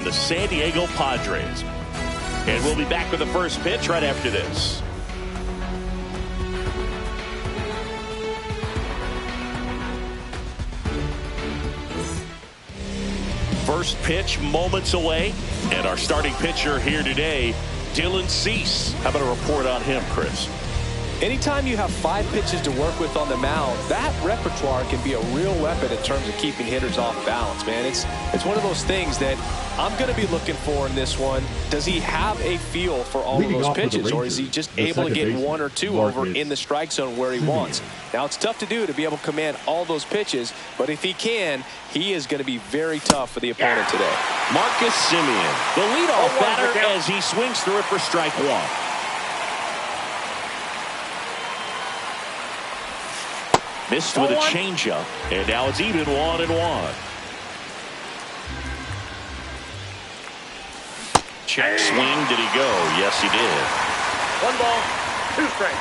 The San Diego Padres. And we'll be back with the first pitch right after this. First pitch moments away. And our starting pitcher here today, Dylan Cease. How about a report on him, Chris? Anytime you have 5 pitches to work with on the mound, that repertoire can be a real weapon in terms of keeping hitters off balance, man. It's one of those things that I'm going to be looking for in this one. Does he have a feel for all of those pitches, or is he just able to get 1 or 2 over in the strike zone where he wants? Now, it's tough to do to be able to command all those pitches, but if he can, he is going to be very tough for the opponent today. Marcus Semien, the leadoff batter, as he swings through it for strike 1. Missed with a changeup, and now it's even 1-1. Check swing. Did he go? Yes, he did. 1 ball, 2 strikes.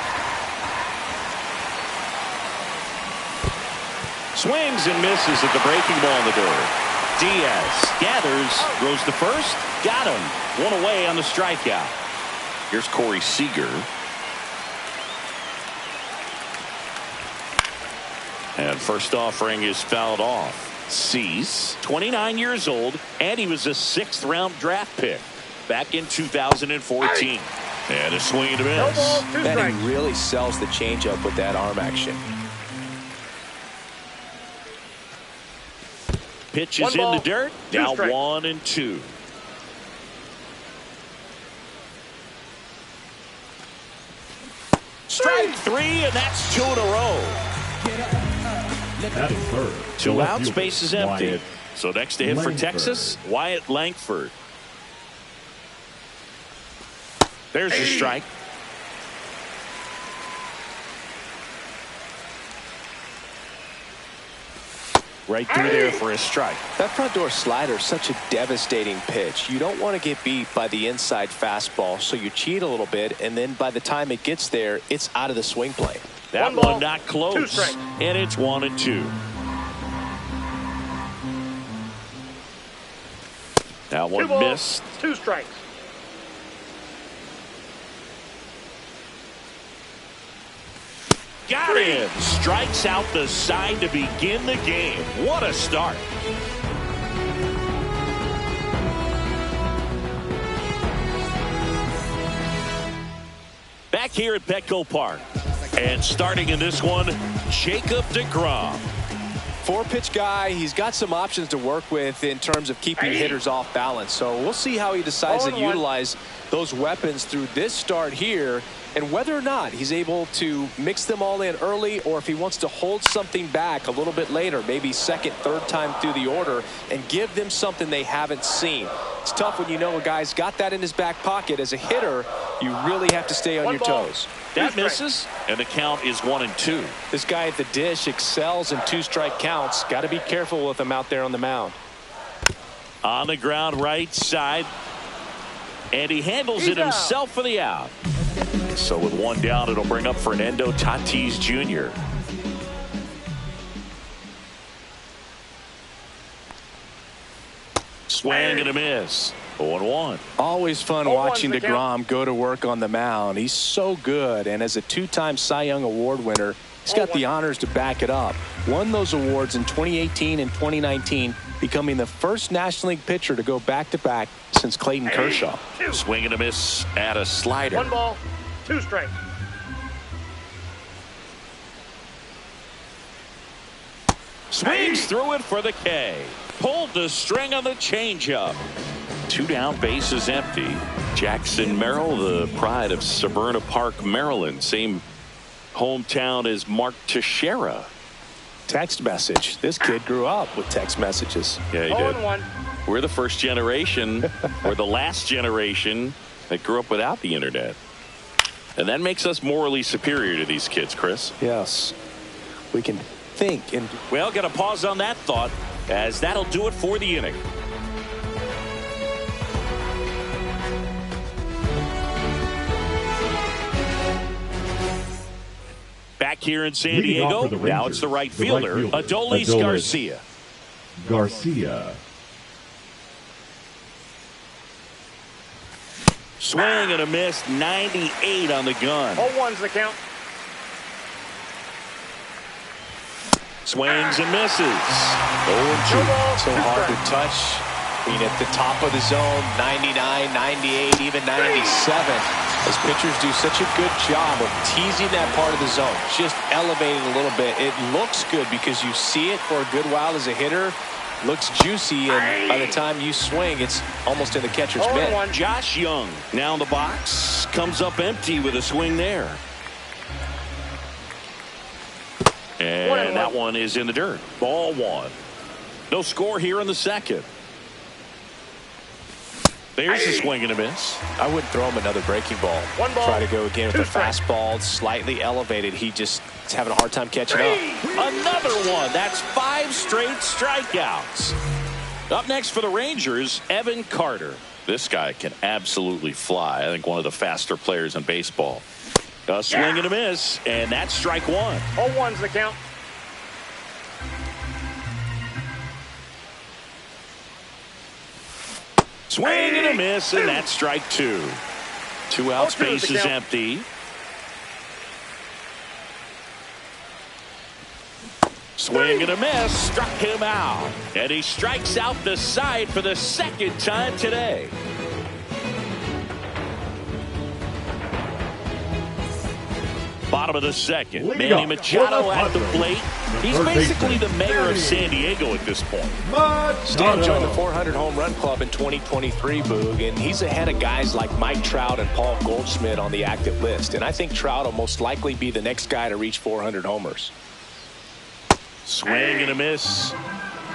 Swings and misses at the breaking ball in the dirt. Diaz gathers, goes to first, got him. 1 away on the strikeout. Here's Corey Seager. And first offering is fouled off. Cease, 29 years old, and he was a 6th round draft pick back in 2014. And a swing and a miss. And he really sells the changeup with that arm action. Pitch is in the dirt. Now 1-2. Strike 3, and that's 2 in a row. That is third. 2 outs, base is empty. So next to hit for Texas, Wyatt Langford. There's the strike. Right through there for a strike. That front door slider is such a devastating pitch. You don't want to get beat by the inside fastball, so you cheat a little bit, and then by the time it gets there, it's out of the swing plane. That one not close, and it's 1-2. That one missed. 2 strikes. Got him. Strikes out the side to begin the game. What a start. Back here at Petco Park. And starting in this one, Jacob deGrom. 4-pitch guy. He's got some options to work with in terms of keeping hitters off balance. So we'll see how he decides to utilize those weapons through this start here, and whether or not he's able to mix them all in early, or if he wants to hold something back a little bit later, maybe second, third time through the order, and give them something they haven't seen. It's tough when you know a guy's got that in his back pocket. As a hitter, you really have to stay on your toes. That misses, and the count is 1-2. This guy at the dish excels in 2-strike counts. Got to be careful with him out there on the mound. On the ground, right side, and he handles it himself for the out. So with 1 down, it'll bring up Fernando Tatis Jr. Swing and a miss. 0-1. Always fun watching deGrom go to work on the mound. He's so good, and as a 2-time Cy Young Award winner, he's got the honors to back it up. Won those awards in 2018 and 2019, becoming the first National League pitcher to go back-to-back since Clayton Kershaw. Swing and a miss at a slider. 1 ball, 2 strikes. Swings through it for the K. Pulled the string on the changeup. 2 down, base is empty. Jackson Merrill, the pride of Severna Park, Maryland. Same hometown as Mark Teixeira. Text message. This kid grew up with text messages. Yeah, he did. We're the first generation, or the last generation, that grew up without the internet. And that makes us morally superior to these kids, Chris. Yes. We can think. And well, got to pause on that thought, as that'll do it for the inning. Back here in San Diego, now it's the right fielder, Adolis Garcia. Swing and a miss. 98 on the gun. 0-1's the count. Swings and misses. 0-2. So hard to touch. I mean, at the top of the zone, 99, 98, even 97. As pitchers do such a good job of teasing that part of the zone, just elevating a little bit. It looks good because you see it for a good while as a hitter. Looks juicy, and by the time you swing, it's almost in the catcher's mitt. Josh Young now in the box. Comes up empty with a swing there. And that one is in the dirt. Ball one. No score here in the second. There's a swing and a miss. I wouldn't throw him another breaking ball. One ball. Try to go again with a fastball, slightly elevated. He just is having a hard time catching up. Another one. That's 5 straight strikeouts. Up next for the Rangers, Evan Carter. This guy can absolutely fly. I think one of the faster players in baseball. A swing and a miss, and that's strike one. 0-1's the count. Swing and a miss, and that's strike two. 2 outs, base is empty. Swing and a miss, struck him out. And he strikes out the side for the second time today. Bottom of the second. Manny Machado at the plate. He's basically the mayor of San Diego at this point. Stan joined the 400 home run club in 2023, Boog, and he's ahead of guys like Mike Trout and Paul Goldschmidt on the active list. And I think Trout will most likely be the next guy to reach 400 homers. Swing and a miss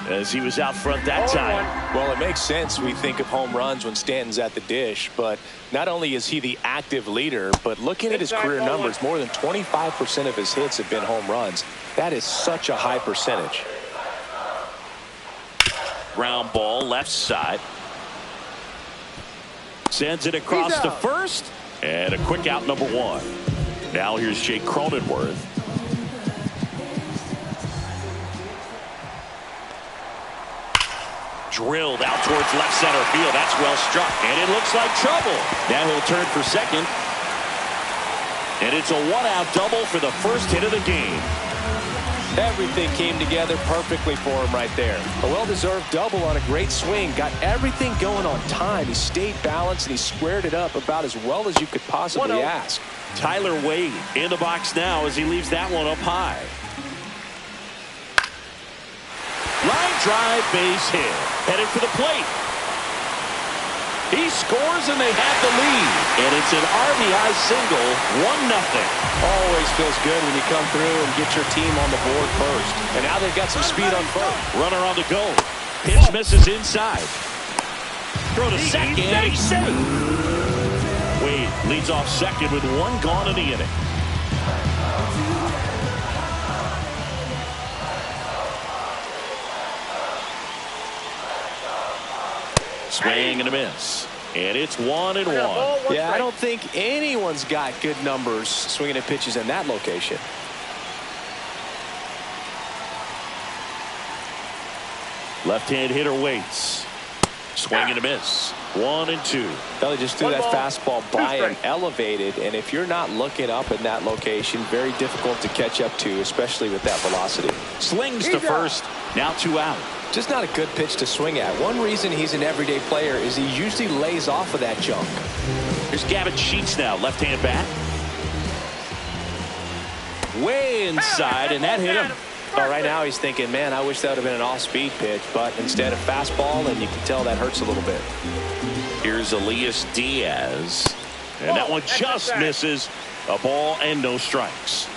as he was out front that time. Well, it makes sense. We think of home runs when Stanton's at the dish, but not only is he the active leader, but looking at his career numbers, more than 25% of his hits have been home runs. That is such a high percentage. Ground ball left side. Sends it across to first, and a quick out, number 1. Now here's Jake Cronenworth. Drilled out towards left center field. That's well struck, and it looks like trouble. Now he'll turn for second, and it's a 1-out double for the first hit of the game. Everything came together perfectly for him right there. A well-deserved double on a great swing. Got everything going on time. He stayed balanced, and he squared it up about as well as you could possibly ask. Tyler Wade in the box now as he leaves that one up high. Line drive, base hit. Headed for the plate. He scores, and they have the lead. And it's an RBI single, 1-0. Always feels good when you come through and get your team on the board first. And now they've got some speed on first. Runner on the go. Pitch misses inside. Throw to second. He's safe. Wade leads off second with 1 gone in the inning. Swing and a miss. And it's 1-1. Yeah, I don't think anyone's got good numbers swinging at pitches in that location. Left-hand hitter waits. Swing and a miss. 1-2. They just threw that fastball by him, elevated, and if you're not looking up in that location, very difficult to catch up to, especially with that velocity. Slings to first. Now 2 out. Just not a good pitch to swing at. One reason he's an everyday player is he usually lays off of that junk. Here's Gavin Sheets now, left-hand bat. Way inside, and that hit him. Well, right now he's thinking, man, I wish that would have been an off-speed pitch, but instead of fastball, and you can tell that hurts a little bit. Here's Elias Diaz, and that one just misses. A ball and no strikes.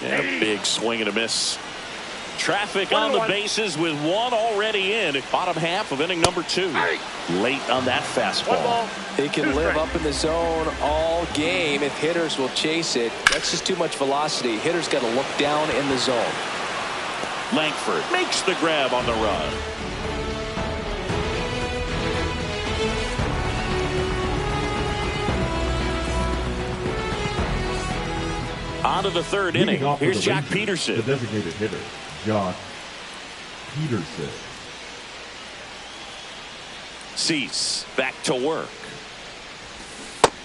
And a big swing and a miss. Traffic on the bases with 1 already in. Bottom half of inning number 2. Late on that fastball. He can live up in the zone all game if hitters will chase it. That's just too much velocity. Hitters got to look down in the zone. Langford makes the grab on the run. On to the 3rd inning. Here's Jack Peterson. The designated hitter, Josh Peterson. Cease back to work.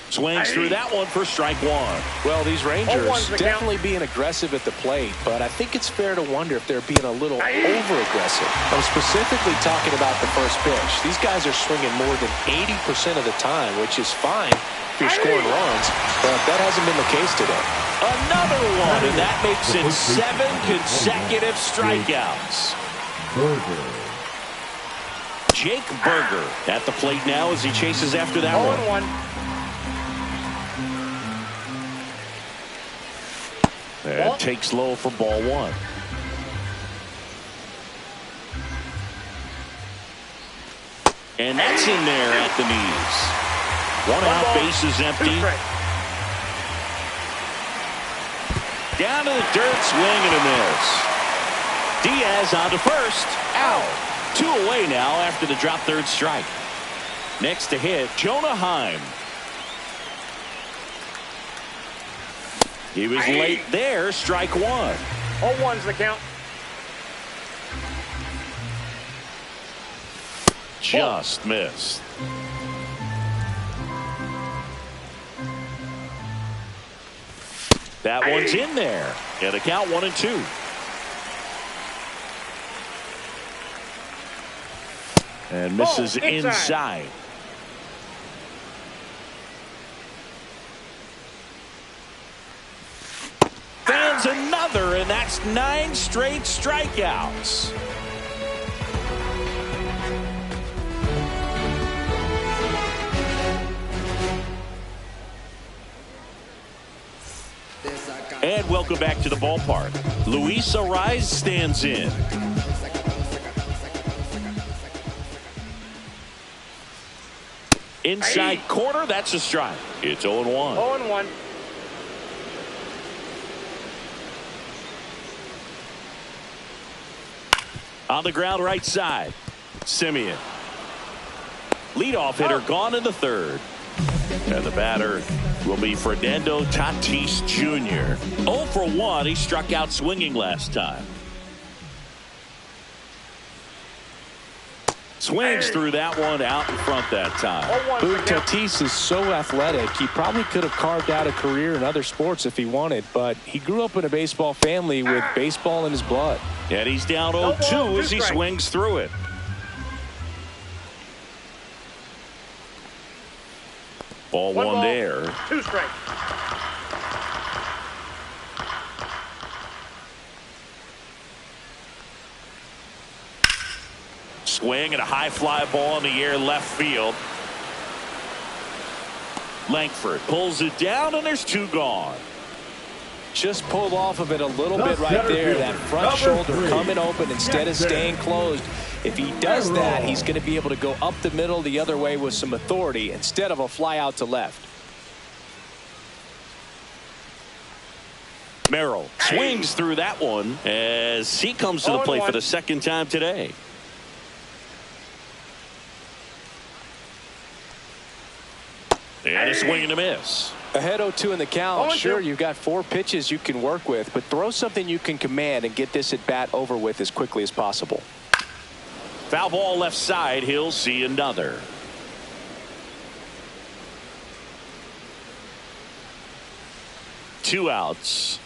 Swings through that one for strike one. Well, these Rangers definitely being aggressive at the plate, but I think it's fair to wonder if they're being a little over-aggressive. I'm specifically talking about the first pitch. These guys are swinging more than 80% of the time, which is fine if you're scoring runs, but that hasn't been the case today. Another one, and that makes it 7 consecutive strikeouts. Jake Berger at the plate now as he chases after that one. 0-1. And takes low for ball one. And that's in there at the knees. One out, base is empty. Down to the dirt, swing and a miss. Diaz on to first. Out. 2 away now after the drop third strike. Next to hit, Jonah Heim. He was late there, strike one. 0-1's the count. Just missed. That one's in there. And a count 1-2. And misses inside. Fans another, and that's 9 straight strikeouts. And welcome back to the ballpark. Luis Arraez stands in. Inside corner, that's a strike. It's 0-1. 0-1. On the ground right side, Semien. Leadoff hitter gone in the third. And the batter will be Fernando Tatis Jr. 0 for 1. He struck out swinging last time. Swings through that one out in front that time. Tatis is so athletic, he probably could have carved out a career in other sports if he wanted, but he grew up in a baseball family with baseball in his blood. And he's down 0-2 as he swings through it. Ball one there. 2 strikes. Swing and a high fly ball in the air left field. Langford pulls it down, and there's 2 gone. Just pulled off of it a little bit right there. That front shoulder coming open instead of staying closed. If he does that, he's going to be able to go up the middle the other way with some authority instead of a fly out to left. Merrill swings through that one as he comes to the plate for the second time today. And a swing and a miss. Ahead 0-2 in the count. Sure, you've got 4 pitches you can work with, but throw something you can command and get this at bat over with as quickly as possible. Foul ball left side. He'll see another. Two outs.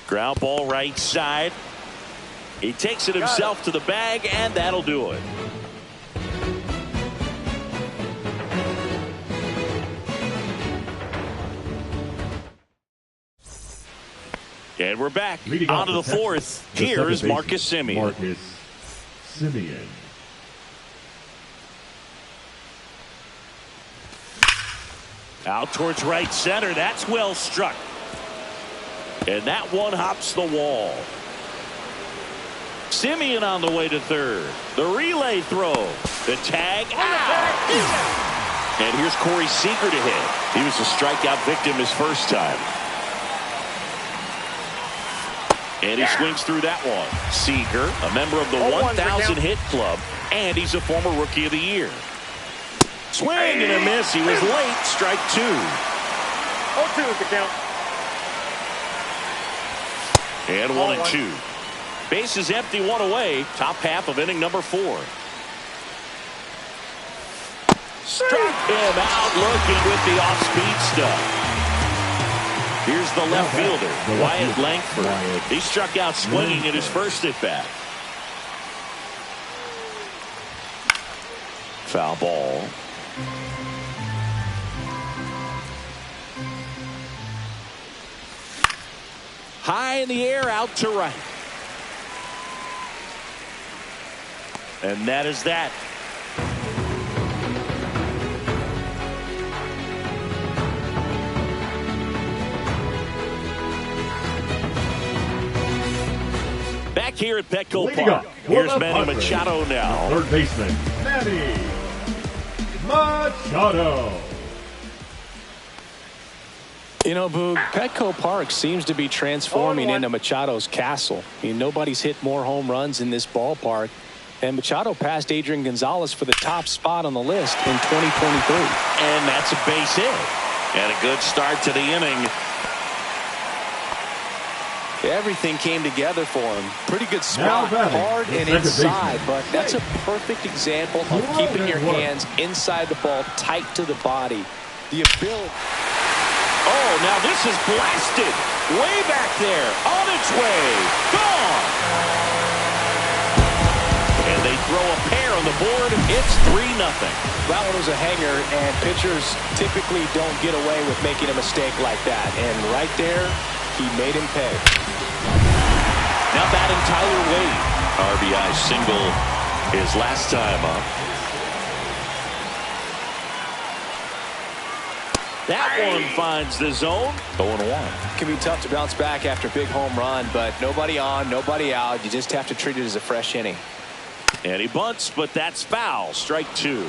Ground ball right side. He takes it himself to the bag, and that'll do it. And we're back onto the fourth. Here is Marcus Semien. Out towards right center. That's well struck. And that one hops the wall. Semien on the way to third. The relay throw. The tag out. And here's Corey Seager to hit. He was a strikeout victim his first time. And he swings through that one. Seager, a member of the 1,000 hit club, and he's a former Rookie of the Year. Swing and a miss. He was late. Strike 2. 0-2 is the count. And 1-2. Bases empty, one away. Top half of inning number 4. Struck him out looking with the off-speed stuff. Here's the left fielder, Wyatt Langford. He struck out swinging in his first at-bat. Foul ball. High in the air, out to right. And that is that. Back here at Petco Park. Here's Manny Machado now. Third baseman, Manny Machado. You know, Boog, Petco Park seems to be transforming into Machado's castle. I mean, nobody's hit more home runs in this ballpark. And Machado passed Adrian Gonzalez for the top spot on the list in 2023. And that's a base hit. And a good start to the inning. Everything came together for him. Pretty good spot, hard and inside, but that's a perfect example of keeping your hands inside the ball, tight to the body. The ability. Oh, now this is blasted. Way back there. On its way. Gone. And they throw a pair on the board. It's 3-0. That one was a hanger, and pitchers typically don't get away with making a mistake like that. And right there, he made him pay. Now batting Tyler Wade. RBI single his last time up. That one finds the zone. 0-1. It can be tough to bounce back after a big home run, but nobody on, nobody out. You just have to treat it as a fresh inning. And he bunts, but that's foul. Strike 2.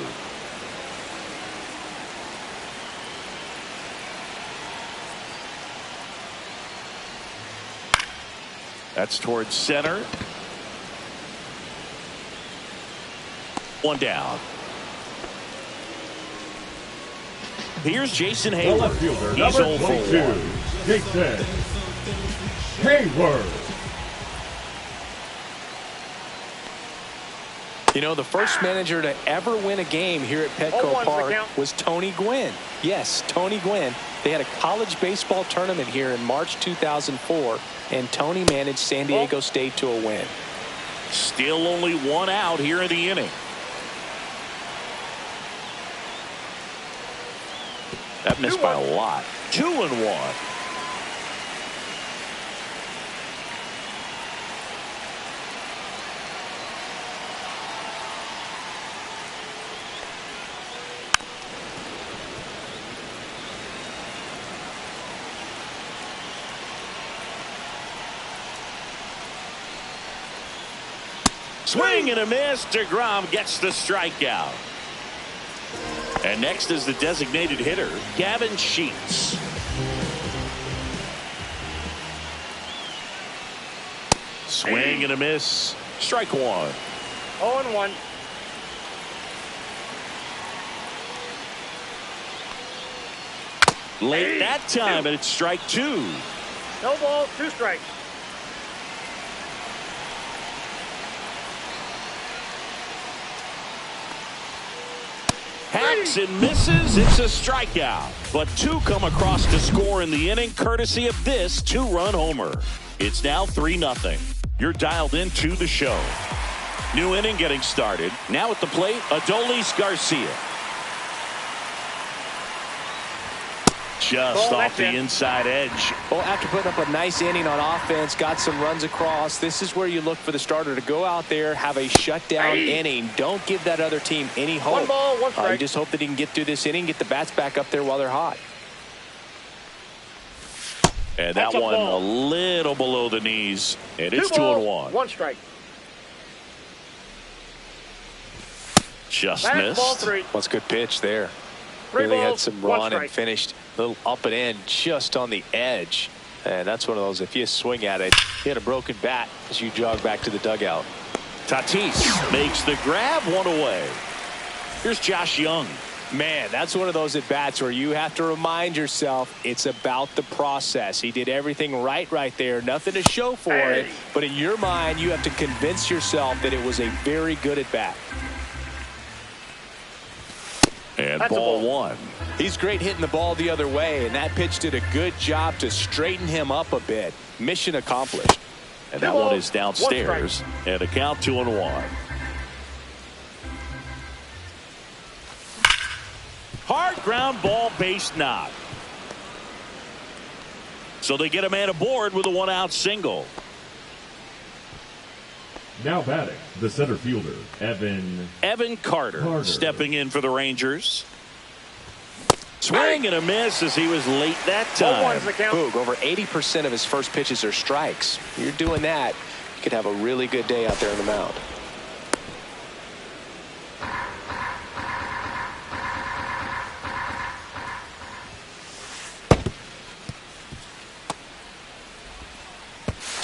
That's towards center. One down. Here's Jason Hayward. He's 0 for 1. Jason Hayward. You know, the first manager to ever win a game here at Petco Park was Tony Gwynn. Yes, Tony Gwynn. They had a college baseball tournament here in March 2004, and Tony managed San Diego State to a win. Still only 1 out here in the inning. That missed by a lot. 2-1. Swing and a miss. DeGrom gets the strikeout. And next is the designated hitter, Gavin Sheets. Swing and a miss. Strike 1. 0-1. Late that time, and it's strike 2. No ball, 2 strikes. Hacks and misses. It's a strikeout. But 2 come across to score in the inning, courtesy of this 2-run homer. It's now 3-0. You're dialed into the show. New inning getting started. Now at the plate, Adolis Garcia. Just off the inside edge. Well, after putting up a nice inning on offense, got some runs across, this is where you look for the starter to go out there, have a shutdown inning. Don't give that other team any hope. 1 ball, 1 strike. You just hope that he can get through this inning, get the bats back up there while they're hot. And that one a little below the knees. And it's 2-1. 1 strike. Just Back, missed. ball 3. What's good pitch there. 3 Really balls, had some 1 run strike. and finished a little up and in just on the edge. And that's one of those, if you swing at it, you had a broken bat as you jog back to the dugout. Tatis makes the grab, 1 away. Here's Josh Young. Man, that's one of those at-bats where you have to remind yourself it's about the process. He did everything right there. Nothing to show for it. But in your mind, you have to convince yourself that it was a very good at-bat. And ball one. He's great hitting the ball the other way, and that pitch did a good job to straighten him up a bit. Mission accomplished. And that one is downstairs. And a count 2-1. Hard ground ball, base knock. So they get a man aboard with a one-out single. Now batting, the center fielder, Evan Carter stepping in for the Rangers. Swing and a miss as he was late that time. Boog, over 80% of his first pitches are strikes. You're doing that, you could have a really good day out there on the mound.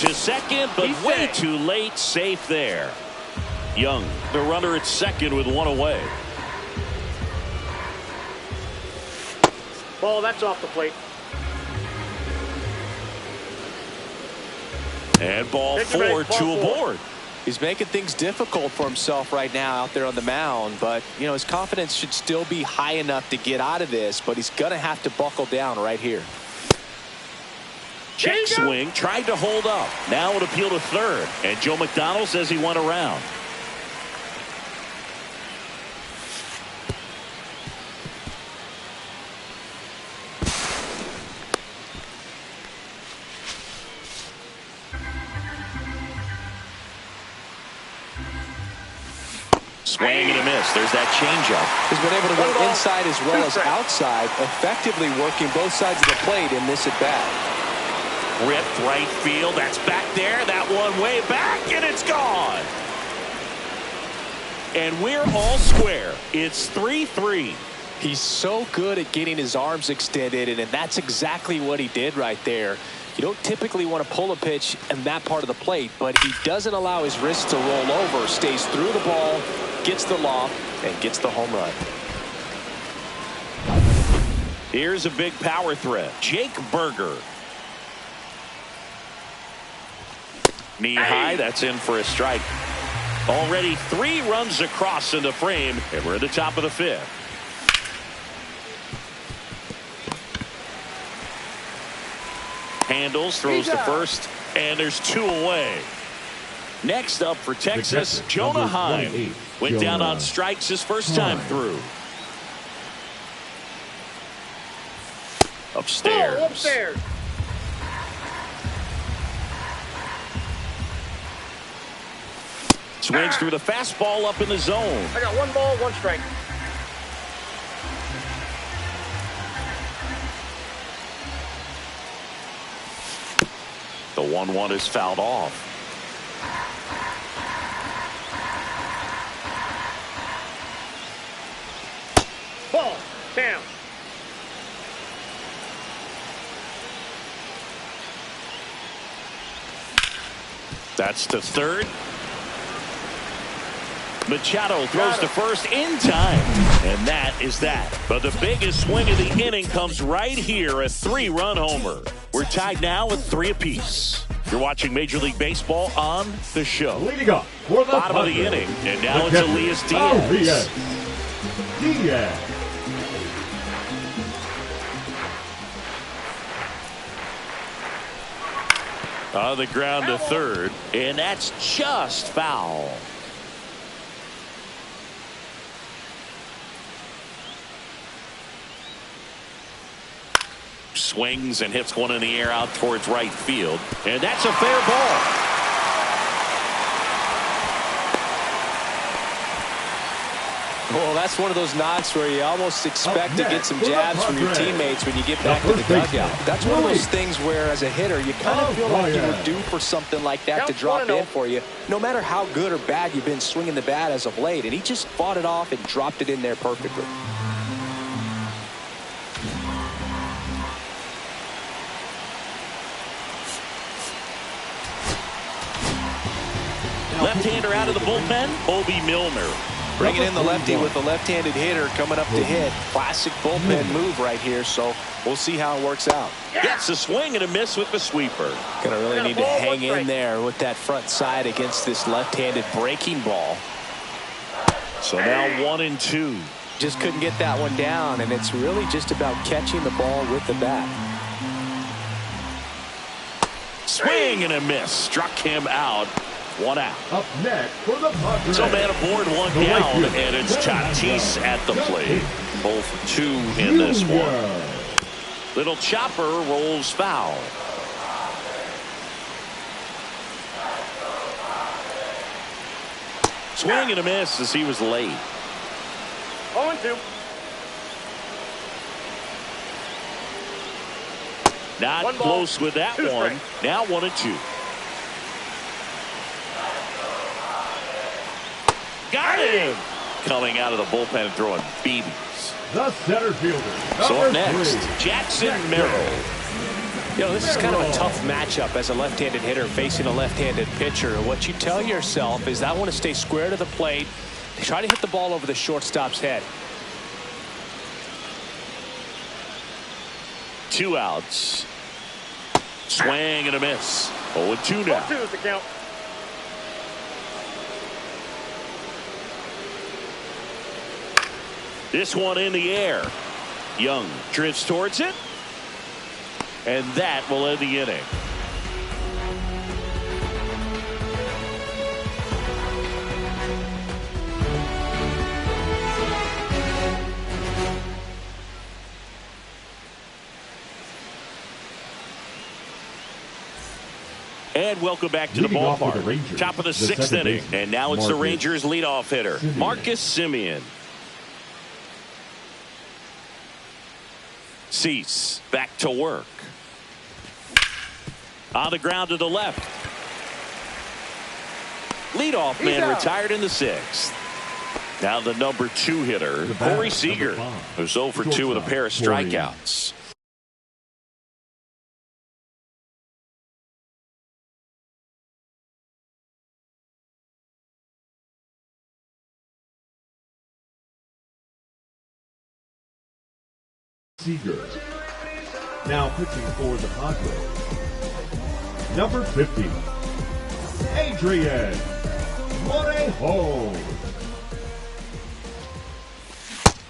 To second, but way too late. Safe there. Young, the runner at second with one away. Ball, that's off the plate. And ball four, two aboard. He's making things difficult for himself right now out there on the mound, but you know his confidence should still be high enough to get out of this, but he's gonna have to buckle down right here. Check swing, tried to hold up. Now an appeal to third, and Joe McDonald says he went around. Swing and a miss. There's that changeup. He's been able to go inside as well as outside, effectively working both sides of the plate in this at bat. Ripped right field. That's back there. That one way back, and it's gone. And we're all square. It's 3-3. He's so good at getting his arms extended, and that's exactly what he did right there. You don't typically want to pull a pitch in that part of the plate, but he doesn't allow his wrist to roll over, stays through the ball, gets the loft, and gets the home run. Here's a big power threat. Jake Berger. Knee high, that's in for a strike. Already 3 runs across in the frame, and we're at the top of the 5th. Handles, throws to first, and there's 2 away. Next up for Texas, Jonah Heim. Went down on strikes his first time through. Upstairs. Upstairs. Swings through the fastball up in the zone. I got 1 ball, 1 strike. The 1-1 is fouled off. Ball, down. That's to third. Machado throws to first in time. And that is that. But the biggest swing of the inning comes right here, a 3-run homer. We're tied now with 3 apiece. You're watching Major League Baseball on the show. Leading up for the bottom of the inning, and now it's Elias Diaz. On the ground to third, and that's just foul. Swings and hits one in the air out towards right field, and that's a fair ball. Well, that's one of those knocks where you almost expect to get some jabs from your teammates when you get back to the dugout. That's one of those things where, as a hitter, you kind of feel like you were due for something like that to drop in for you, no matter how good or bad you've been swinging the bat as of late. And he just fought it off and dropped it in there perfectly. Left-hander out of the bullpen, Obi Milner. Bringing in the lefty with the left-handed hitter coming up to hit. Classic bullpen move right here, so we'll see how it works out. Gets a swing and a miss with the sweeper. Gonna really need to hang in there with that front side against this left-handed breaking ball. So now 1-2. Just couldn't get that one down, and it's really just about catching the ball with the bat. Swing and a miss. Struck him out. 1 out. Up next for the Padres. So man aboard, 1 down, and it's Tatis at the plate. Both 2 in this one. Little chopper rolls foul. Swing and a miss as he was late. 0-2. Not close with that one. Now 1-2. Got him! Coming out of the bullpen and throwing BBs. The center fielder. So up next, 3, Jackson Merrill. You know, this is kind of a tough matchup as a left-handed hitter facing a left-handed pitcher. What you tell yourself is I want to stay square to the plate. Try to hit the ball over the shortstop's head. 2 outs. Swing and a miss. 0-2 now. 0-2 is the count. This one in the air. Young drifts towards it. And that will end the inning. And welcome back to the ballpark. Top of the 6th inning. And now it's the Rangers leadoff hitter, Marcus Semien. Cease back to work. On the ground to the left. Leadoff man retired in the 6th. Now the number 2 hitter, Corey Seager, who's 0 for 2 with a pair of strikeouts. Seager. Now pitching for the Padres. Number 50, Adrian Morejo.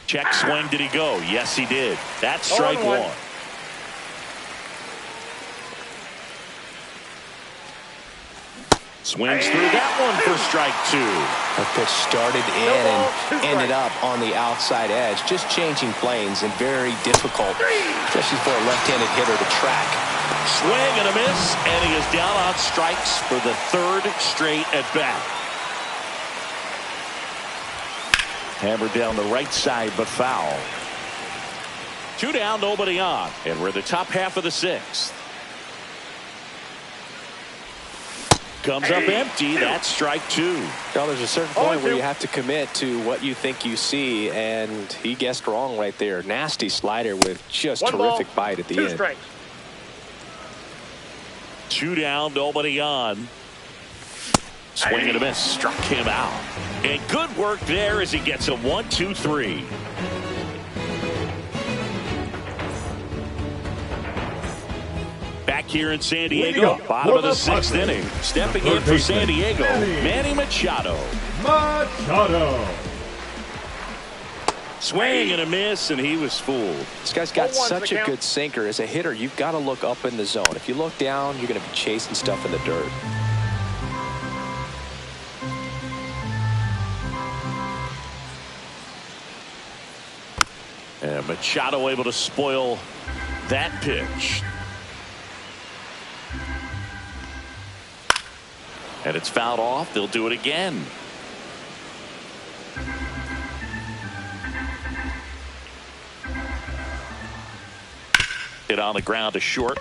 Check swing. Did he go? Yes, he did. That's strike 1. Swings through that one for strike 2. The pitch started in and ended up on the outside edge, just changing planes and very difficult, especially for a left-handed hitter to track. Swing and a miss, and he is down on strikes for the 3rd straight at bat. Hammered down the right side, but foul. 2 down, nobody on, and we're the top half of the 6th. Comes up empty. That's strike 2. Well, there's a certain point where you have to commit to what you think you see, and he guessed wrong right there. Nasty slider with just terrific bite at the end. 2 strikes. 2 down, nobody on. Swing and a miss. Struck him out. And good work there as he gets a 1-2-3. Back here in San Diego, bottom of the 6th inning. Stepping in for San Diego, Manny Machado. Swing and a miss, and he was fooled. This guy's got such a good sinker. As a hitter, you've got to look up in the zone. If you look down, you're going to be chasing stuff in the dirt. And Machado able to spoil that pitch. And it's fouled off. They'll do it again. Hit on the ground to short.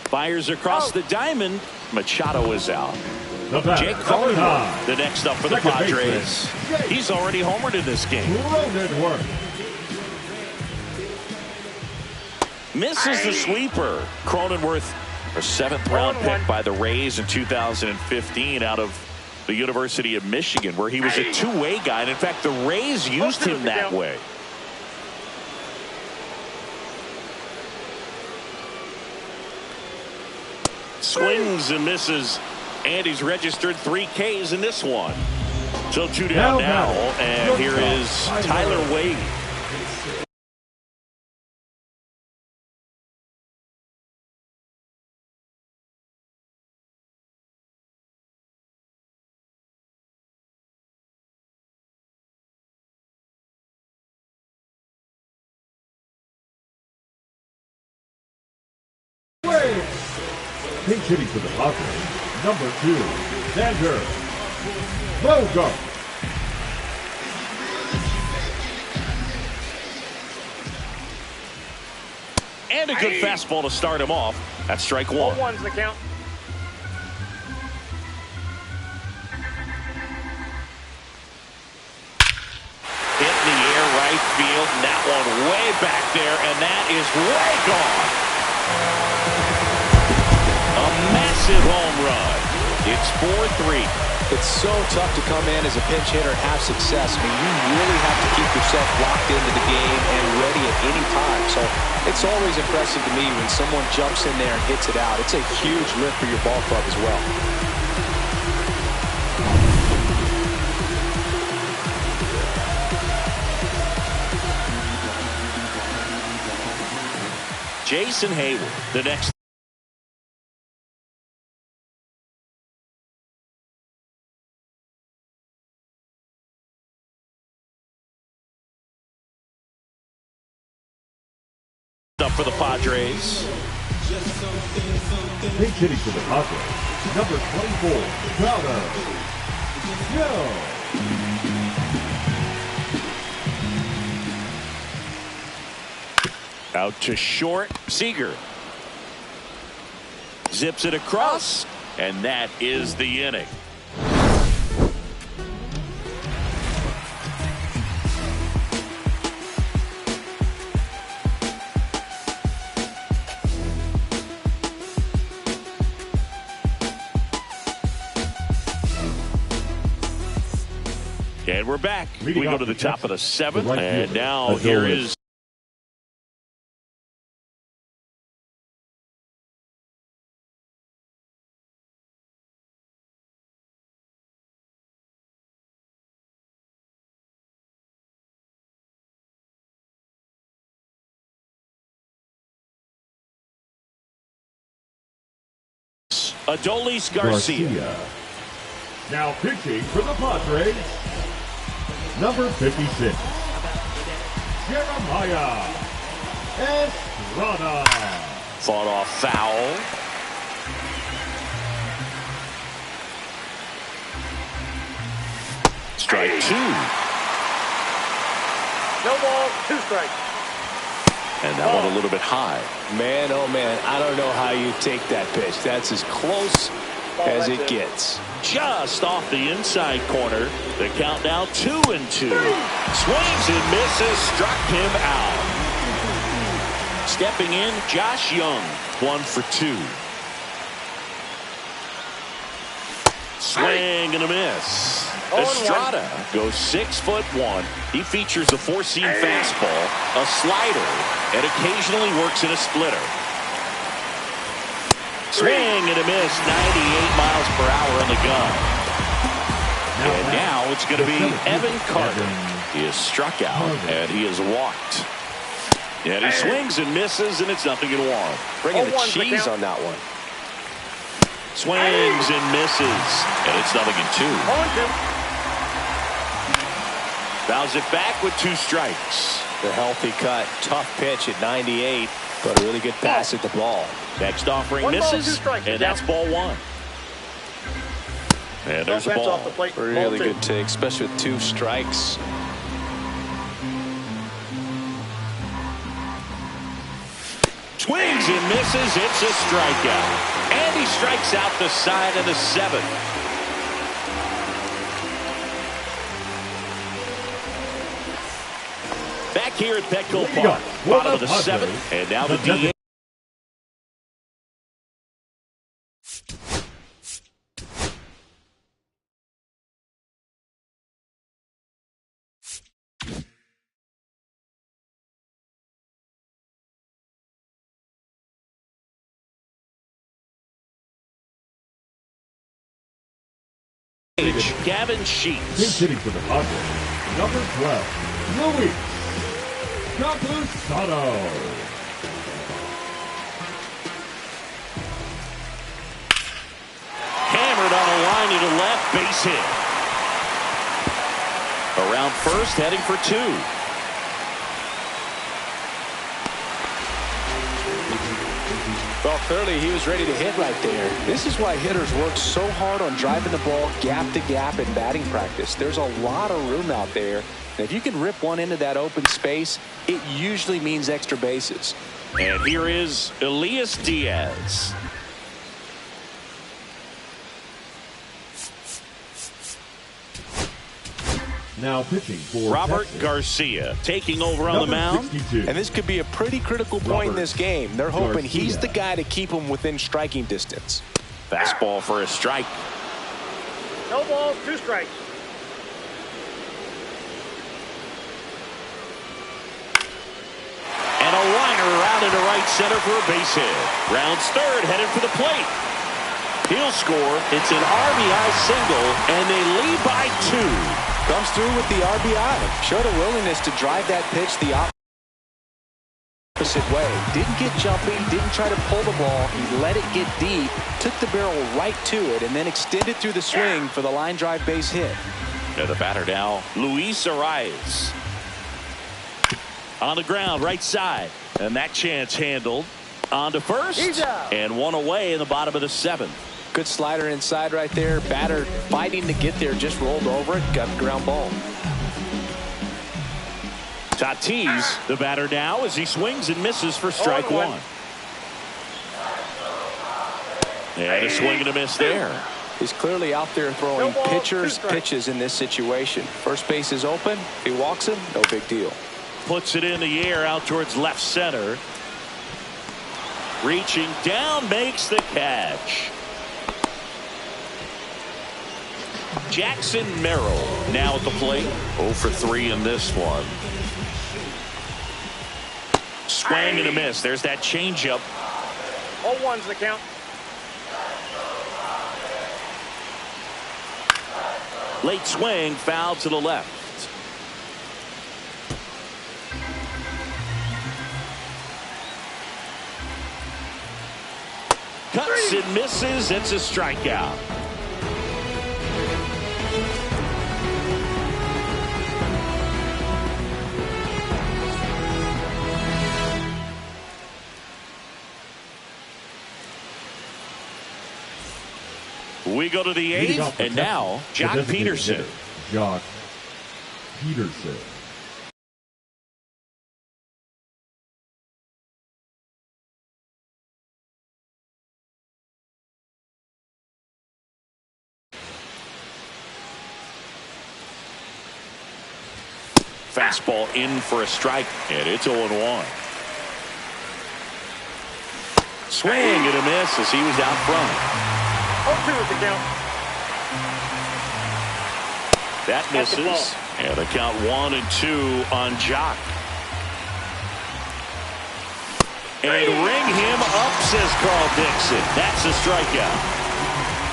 Fires across the diamond. Machado is out. Jake Cronenworth, the next up for the Padres. He's already homered in this game. Misses the sweeper. Cronenworth, a 7th round pick by the Rays in 2015 out of the University of Michigan, where he was a two-way guy. And in fact, the Rays used him that way. Swings and misses, and he's registered 3 Ks in this one. So 2 down now, and here is Tyler Wade. Pinch hitting for the Padres, number 2, Xander Bogaerts. And a good fastball to start him off. That's strike 1. 0-1's the count. Hit in the air, right field, and that one way back there, and that is way gone. A massive home run. It's 4-3. It's so tough to come in as a pinch hitter and have success. I mean, you really have to keep yourself locked into the game and ready at any time. So it's always impressive to me when someone jumps in there and hits it out. It's a huge lift for your ball club as well. Jason Hayward, the next. Up for the Padres. Pinch hitting for the Padres, number 24, Tyler Joe. Out to short, Seager. Zips it across, and that is the inning. And we're back. We go to the top of the 7th, and now here is Adolis Garcia. Now pitching for the Padres, number 56, Jeremiah Estrada. Fought off foul. Strike 2. No ball, 2 strikes. And that one a little bit high. Man, oh man, I don't know how you take that pitch. That's as close as it gets. Just off the inside corner. The count now 2-2. Swings and misses, struck him out. Stepping in, Josh Young, 1 for 2. Swing and a miss. Estrada goes 6'1". He features a 4-seam fastball, a slider, and occasionally works in a splitter. Swing and a miss, 98 miles per hour on the gun. And now it's going to be Evan Carter. He is struck out and he is walked. And he swings and misses, and it's 0-1. Bringing the cheese on that one. Swings and misses, and it's 0-2. Fouls it back with 2 strikes. The healthy cut, tough pitch at 98, but a really good pass at the ball. Next offering misses, and that's ball 1. And there's a ball. Really good take, especially with 2 strikes. Swings and misses. It's a strikeout. And he strikes out the side of the 7th. Back here at Petco Park, bottom of the 7th, and now the DH. Gavin Pinch Sheets. hitting for the Padres, number 12, Luis Campusano. Hammered on a line to the left, base hit. Around first, heading for two. Well, clearly he was ready to hit right there. This is why hitters work so hard on driving the ball gap to gap in batting practice. There's a lot of room out there. And if you can rip one into that open space, it usually means extra bases. And here is Elias Diaz. Now pitching for Robert Texas, Garcia taking over on the number mound. 62. And this could be a pretty critical point in this game. They're hoping he's the guy to keep them within striking distance. Fastball for a strike. No balls, 2 strikes. And a liner around into right center for a base hit. Rounds third, headed for the plate. He'll score. It's an RBI single, and they lead by 2. Comes through with the RBI. Showed a willingness to drive that pitch the opposite way. Didn't get jumpy, didn't try to pull the ball. He let it get deep, took the barrel right to it, and then extended through the swing for the line drive base hit. Now the batter now, Luis Arias. On the ground, right side. And that chance handled. On to first. And one away in the bottom of the 7th. Good slider inside right there. Batter fighting to get there, just rolled over it, got the ground ball. Tatis, the batter now, as he swings and misses for strike 1. And a swing and a miss there. He's clearly out there throwing pitchers pitches in this situation. First base is open. If he walks him, no big deal. Puts it in the air out towards left center. Reaching down, makes the catch. Jackson Merrill now at the plate. 0 for 3 in this one. Swing and a miss. There's that changeup. 0-1's the count. Late swing, foul to the left. Cuts and misses. It's a strikeout. We go to the 8th, and now Jock Peterson. Jock Peterson. Fastball in for a strike, and it's 0-1. Swing and a miss as he was out front. 0-2 is the count. That misses. And the count 1-2 on Jock. And ring him up, says Carl Dixon. That's a strikeout.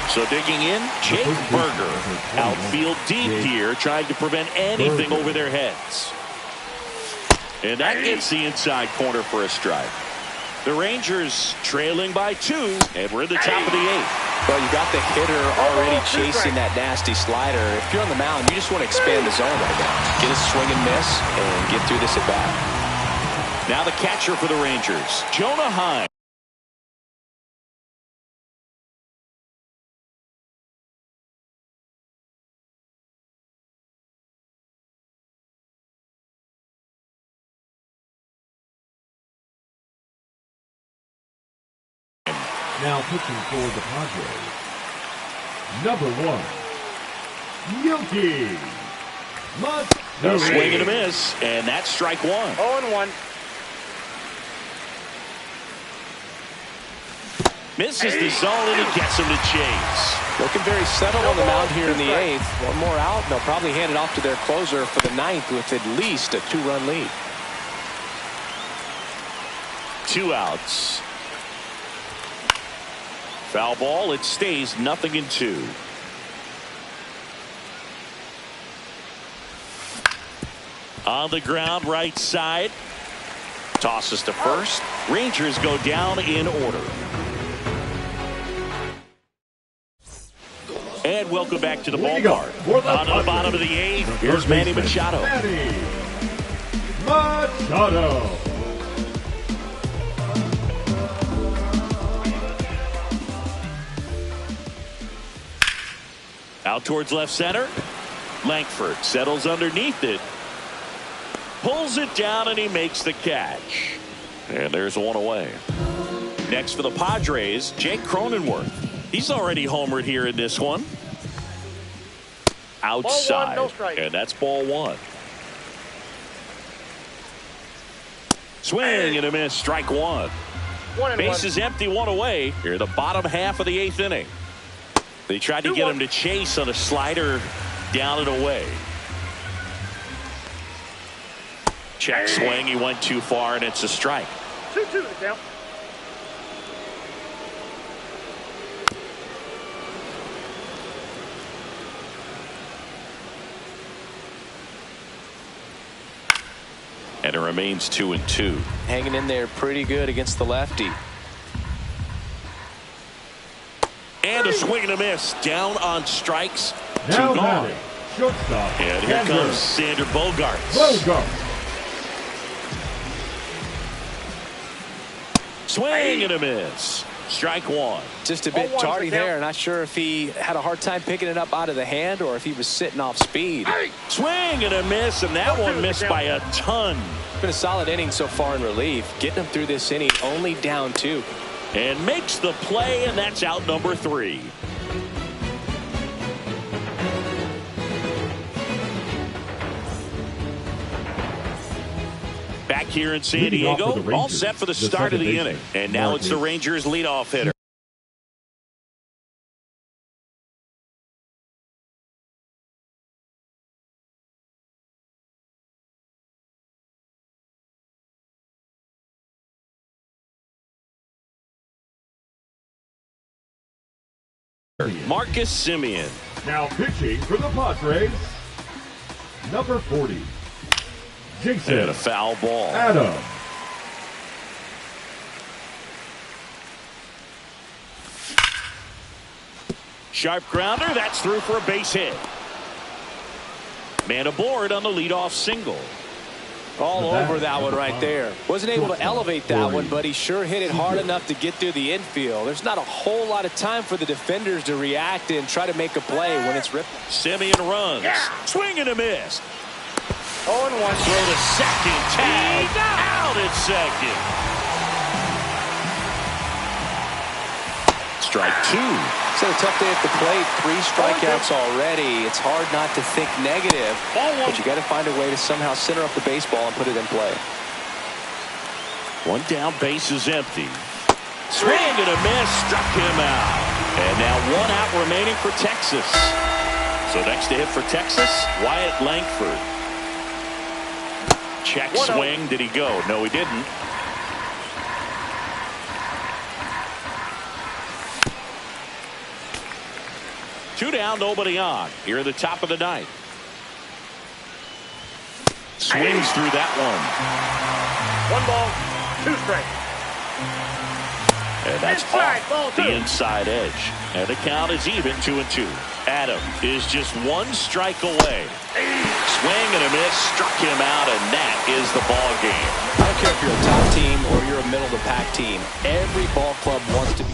So digging in, Jake Berger. Outfield deep here, trying to prevent anything over their heads. And that gets the inside corner for a strike. The Rangers trailing by 2, and we're in the top of the 8th. Well, you got the hitter already chasing that nasty slider. If you're on the mound, you just want to expand the zone right now. Get a swing and miss and get through this at bat. Now the catcher for the Rangers, Jonah Heim. Now pitching for the Padres, number 1, Yoki No Matsui. swing and a miss, and that's strike 1. 0-1. Misses the zone, and he gets him to chase. Looking very settled on the mound here in the 8th. One more out, and they'll probably hand it off to their closer for the 9th with at least a 2-run lead. 2 outs. Foul ball. It stays 0-2. On the ground, right side. Tosses to first. Rangers go down in order. And welcome back to the ballpark. On to the bottom of the 8th. Here's Manny Machado. Manny Machado. Out towards left center. Langford settles underneath it. Pulls it down and he makes the catch. And there's one away. Next for the Padres, Jake Cronenworth. He's already homered here in this one. Outside. Ball 1, no strike. And that's ball 1. Swing and a miss. Strike 1. 1-1. Bases empty, 1 away. Here the bottom half of the 8th inning. They tried to get him to chase on a slider down and away. Check swing. He went too far and it's a strike. 2-2 the count. And it remains 2-2. Hanging in there pretty good against the lefty. And a swing and a miss. Down on strikes. Now 2 gone. batting, shortstop. And here comes Sander Bogarts. Bogarts. Swing and a miss. Strike 1. Just a bit 0-1's tardy the count. there. Not sure if he had a hard time picking it up out of the hand or if he was sitting off speed. Swing and a miss, and that one missed by a ton. Been a solid inning so far in relief. Getting him through this inning only down 2. And makes the play, and that's out number 3. Back here in San Leading off for Diego, the Rangers, all set for the start of the inning. And now it's the Rangers leadoff hitter. Marcus Semien. Now pitching for the Padres, number 40, Jason And a foul ball. Adam. Sharp grounder. That's through for a base hit. Man aboard on the leadoff single. All over that one right there. Wasn't able to elevate that one, but he sure hit it hard enough to get through the infield. There's not a whole lot of time for the defenders to react and try to make a play when it's ripped. Semien runs. Swing and a miss. 0-1. Throw to second. Tag. Out at second. Strike 2. It's a tough day at the plate. 3 strikeouts already. It's hard not to think negative, but you got to find a way to somehow center up the baseball and put it in play. 1 down, base is empty. Swing and a miss. Struck him out. And now 1 out remaining for Texas. So next to hit for Texas, Wyatt Langford. Check swing. Did he go? No, he didn't. Two down, nobody on. Here at the top of the 9th. Swings through that one. 1 ball, 2 strikes. And that's Inside, ball off 2. the inside edge. And the count is even, 2-2. Adam is just 1 strike away. Swing and a miss, struck him out, and that is the ball game. I don't care if you're a top team or you're a middle of the pack team. Every ball club wants to be